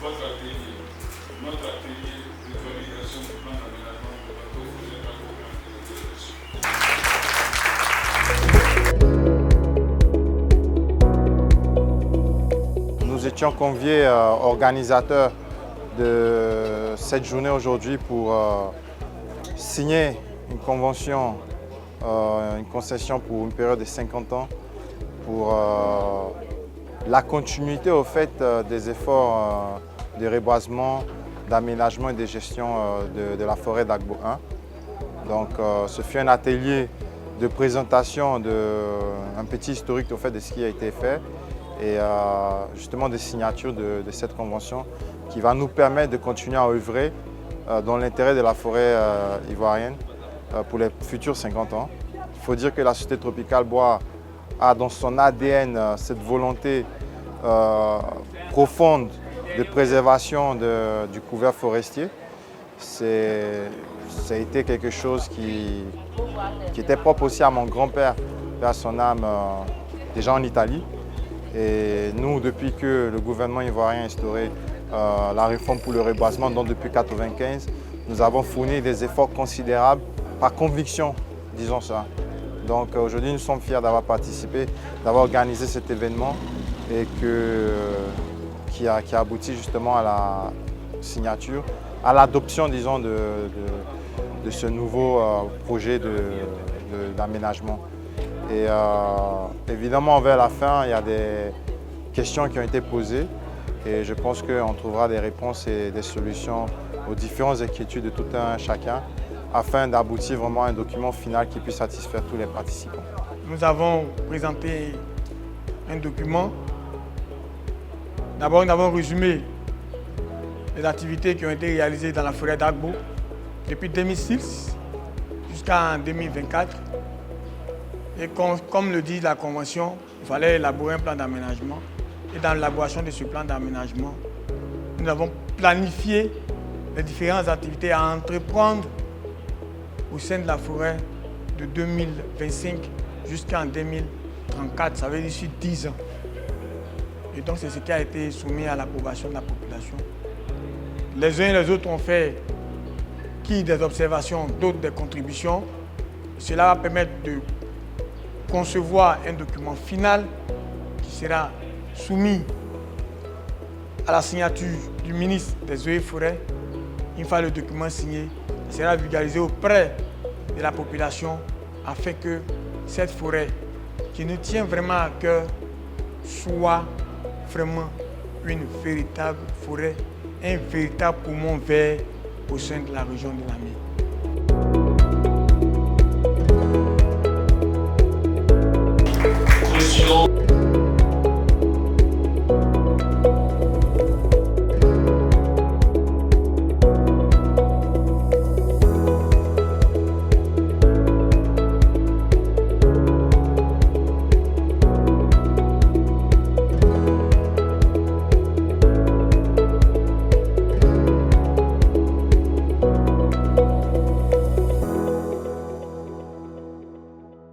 votre atelier, notre atelier de validation du plan d'aménagement de bateau projet d'agro. Nous étions conviés organisateurs de cette journée aujourd'hui pour signer une convention, une concession pour une période de 50 ans pour la continuité au fait des efforts de reboisement, d'aménagement et de gestion de la forêt d'Agbo 1. Donc ce fut un atelier de présentation, un petit historique au fait de ce qui a été fait et justement de signature de cette convention qui va nous permettre de continuer à œuvrer dans l'intérêt de la forêt ivoirienne pour les futurs 50 ans. Il faut dire que la Société Tropicale Bois a dans son ADN cette volonté profonde de préservation du couvert forestier. Ça a été quelque chose qui était propre aussi à mon grand-père, à son âme, déjà en Italie. Et nous, depuis que le gouvernement ivoirien a instauré la réforme pour le reboisement, donc depuis 1995, nous avons fourni des efforts considérables par conviction, disons ça. Donc aujourd'hui, nous sommes fiers d'avoir participé, d'avoir organisé cet événement et qui a abouti justement à la signature, à l'adoption, disons, de ce nouveau projet d'aménagement. Et évidemment, vers la fin, il y a des questions qui ont été posées et je pense qu'on trouvera des réponses et des solutions aux différentes inquiétudes de tout un chacun afin d'aboutir vraiment à un document final qui puisse satisfaire tous les participants. Nous avons présenté un document. D'abord, nous avons résumé les activités qui ont été réalisées dans la forêt d'Agbo depuis 2006 jusqu'en 2024. Et comme le dit la Convention, il fallait élaborer un plan d'aménagement. Et dans l'élaboration de ce plan d'aménagement, nous avons planifié les différentes activités à entreprendre au sein de la forêt de 2025 jusqu'en 2034, ça veut dire d'ici 10 ans. Et donc c'est ce qui a été soumis à l'approbation de la population. Les uns et les autres ont fait des observations, d'autres des contributions. Cela va permettre de concevoir un document final qui sera soumis à la signature du ministre des Eaux et Forêts. Une fois le document signé, il sera vulgarisé auprès de la population afin que cette forêt qui nous tient vraiment à cœur soit vraiment une véritable forêt, un véritable poumon vert au sein de la région de Niamey.